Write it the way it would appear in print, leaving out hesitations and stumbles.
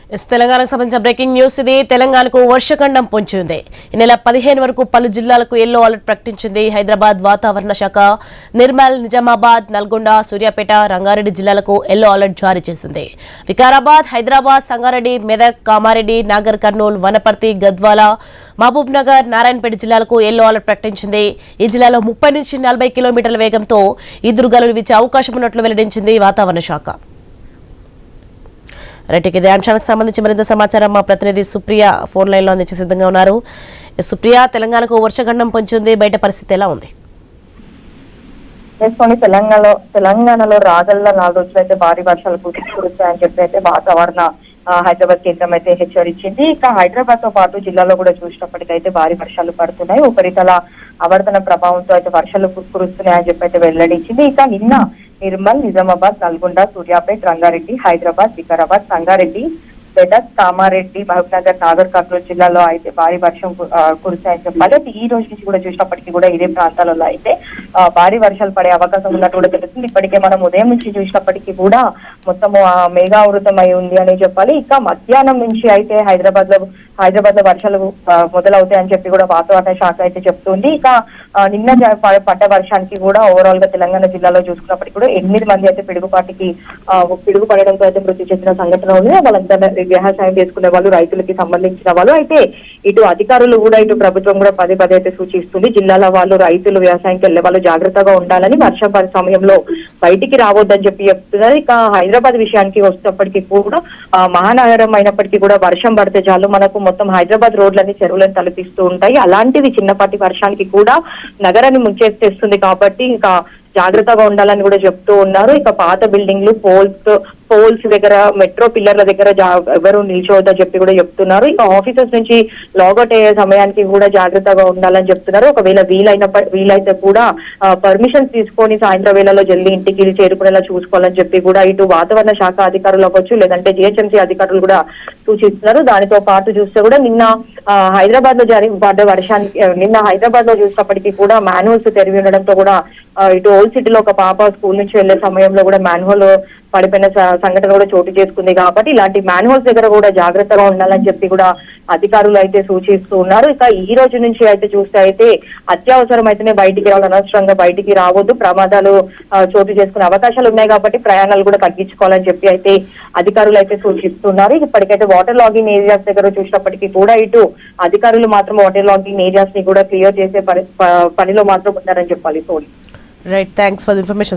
తెలంగాణకు సంబంధించిన breaking news ఇది. తెలంగాణకు వర్షఖండం పొంచింది. ఈ నెల 15 వరకు పలు జిల్లాలకు ఎల్లో అలర్ట్ ప్రకటించింది హైదరాబాద్ వాతావరణ శాఖ. నిర్మల్, నిజామాబాద్, నల్గొండ, సూర్యాపేట, రంగారెడ్డి జిల్లాలకు ఎల్లో అలర్ట్ జారీ చేసింది. వికారాబాద్, హైదరాబాద్, సంగారెడ్డి, మెదక్, కామారెడ్డి, నాగర్ కర్నూల్, వనపర్తి, గద్వాల, మహబూబ్ నగర్, నారాయణపేట జిల్లాలకు ఎల్లో అలర్ట్ ప్రకటించింది. ఈ జిల్లాలో 30 నుంచి 40 కిలోమీటర్ల వేగంతో ఈదురుగాలులు వీచే అవకాశం ఉన్నట్లు వెల్లడించింది వాతావరణ శాఖ. రైట్, ఇదే అంశానికి సంబంధించి మరింత సమాచారం మా ప్రతినిధి సుప్రియ ఫోన్ లైన్ లో అందించే సిద్ధంగా ఉన్నారు. సుప్రియ, తెలంగాణకు వర్షఖండం పొంచింది, బయట పరిస్థితి ఎలా ఉంది? తెలంగాణలో రాగల 4 రోజులు అయితే భారీ వర్షాలు కురుస్తాయని చెప్పి అయితే వాతావరణ హైదరాబాద్ కేంద్రం అయితే హెచ్చరించింది. ఇక హైదరాబాద్ తో పాటు జిల్లాలో కూడా చూసినప్పటికైతే భారీ వర్షాలు పడుతున్నాయి. ఉపరితల ఆవర్తన ప్రభావంతో అయితే వర్షాలు కురుస్తున్నాయని చెప్పి అయితే వెల్లడించింది. ఇక నిన్న నిర్మల్, నిజామాబాద్, నల్గొండ, సూర్యాపేట, రంగారెడ్డి, హైదరాబాద్, వికారాబాద్, సంగారెడ్డి, మెదక్, కామారెడ్డి, మహబూబ్ నగర్, నాగర్ కర్నూల్ జిల్లాలో అయితే భారీ వర్షం కురుస్తాయని చెప్పాలి. అయితే ఈ రోజు నుంచి కూడా చూసినప్పటికీ కూడా ఇదే ప్రాంతాలలో అయితే భారీ వర్షాలు పడే అవకాశం ఉన్నట్టు కూడా తెలుస్తుంది. ఇప్పటికే మనం ఉదయం నుంచి చూసినప్పటికీ కూడా మొత్తము మేఘావృతమై ఉంది అని చెప్పాలి. ఇక మధ్యాహ్నం నుంచి అయితే హైదరాబాద్ లో వర్షాలు మొదలవుతాయని చెప్పి కూడా వాతావరణ శాఖ అయితే చెప్తుంది. ఇక నిన్న పడ్డ వర్షానికి కూడా ఓవరాల్ గా తెలంగాణ జిల్లాలో చూసుకున్నప్పటికీ కూడా 8 మంది అయితే పిడుగు పడడంతో అయితే మృతి చెందిన సంఘటన ఉంది. వాళ్ళంతా వ్యవసాయం చేసుకునే వాళ్ళు, రైతులకి సంబంధించిన వాళ్ళు. అయితే ఇటు అధికారులు కూడా ఇటు ప్రభుత్వం కూడా పదే అయితే సూచిస్తుంది. జిల్లాల వాళ్ళు, రైతులు, వ్యవసాయంకి వెళ్లే వాళ్ళు జాగ్రత్తగా ఉండాలని, వర్షం సమయంలో బయటికి రావద్దని చెప్పి చెప్తున్నారు. ఇక హైదరాబాద్ విషయానికి వస్తున్నప్పటికీ కూడా మహానగరం అయినప్పటికీ కూడా వర్షం పడితే చాలు మనకు మొత్తం హైదరాబాద్ రోడ్లన్నీ చెరువులను తలపిస్తూ ఉంటాయి. అలాంటిది చిన్నపాటి వర్షానికి కూడా నగరాన్ని ముంచేస్తుంది. కాబట్టి ఇంకా జాగ్రత్తగా ఉండాలని కూడా చెప్తూ ఉన్నారు. ఇక పాత బిల్డింగ్లు, పోల్స్ దగ్గర, మెట్రో పిల్లర్ల దగ్గర ఎవరు నిల్చోవద్దని చెప్పి కూడా చెప్తున్నారు. ఇక ఆఫీసర్స్ నుంచి లాగౌట్ అయ్యే సమయానికి కూడా జాగ్రత్తగా ఉండాలని చెప్తున్నారు. ఒకవేళ వీలైతే కూడా పర్మిషన్స్ తీసుకొని సాయంత్రం వేళలో జల్దీ ఇంటికి చేరుకునేలా చూసుకోవాలని చెప్పి కూడా ఇటు వాతావరణ శాఖ అధికారులు అవ్వచ్చు, లేదంటే జిహెచ్ఎంసీ అధికారులు కూడా సూచిస్తున్నారు. దానితో పాటు చూస్తే కూడా నిన్న హైదరాబాద్ లో పడ్డ వర్షానికి నిన్న హైదరాబాద్ లో చూసినప్పటికీ కూడా మ్యాన్హోల్స్ తెరివి ఉండడంతో కూడా ఇటు ఓల్డ్ సిటీలో ఒక పాప స్కూల్ నుంచి వెళ్లే సమయంలో కూడా మ్యాన్హోల్ పడిపోయిన సంఘటన కూడా చోటు చేసుకుంది. కాబట్టి ఇలాంటి మ్యాన్హోల్స్ దగ్గర కూడా జాగ్రత్తగా ఉండాలని చెప్పి కూడా అధికారులు అయితే సూచిస్తూ ఉన్నారు. ఇక ఈ రోజు నుంచి అయితే చూస్తే అయితే అత్యవసరం అయితేనే బయటికి రావాలి, అనవసరంగా బయటికి రావద్దు, ప్రమాదాలు చోటు చేసుకునే అవకాశాలు ఉన్నాయి కాబట్టి ప్రయాణాలు కూడా తగ్గించుకోవాలని చెప్పి అయితే అధికారులు అయితే సూచిస్తున్నారు. ఇప్పటికైతే వాటర్ లాగింగ్ ఏరియాస్ దగ్గర చూసినప్పటికీ కూడా ఇటు అధికారులు మాత్రం వాటర్ లాగింగ్ ఏరియాస్ ని కూడా క్లియర్ చేసే పనిలో మాత్రం ఉన్నారని చెప్పాలి. Right, thanks for the information.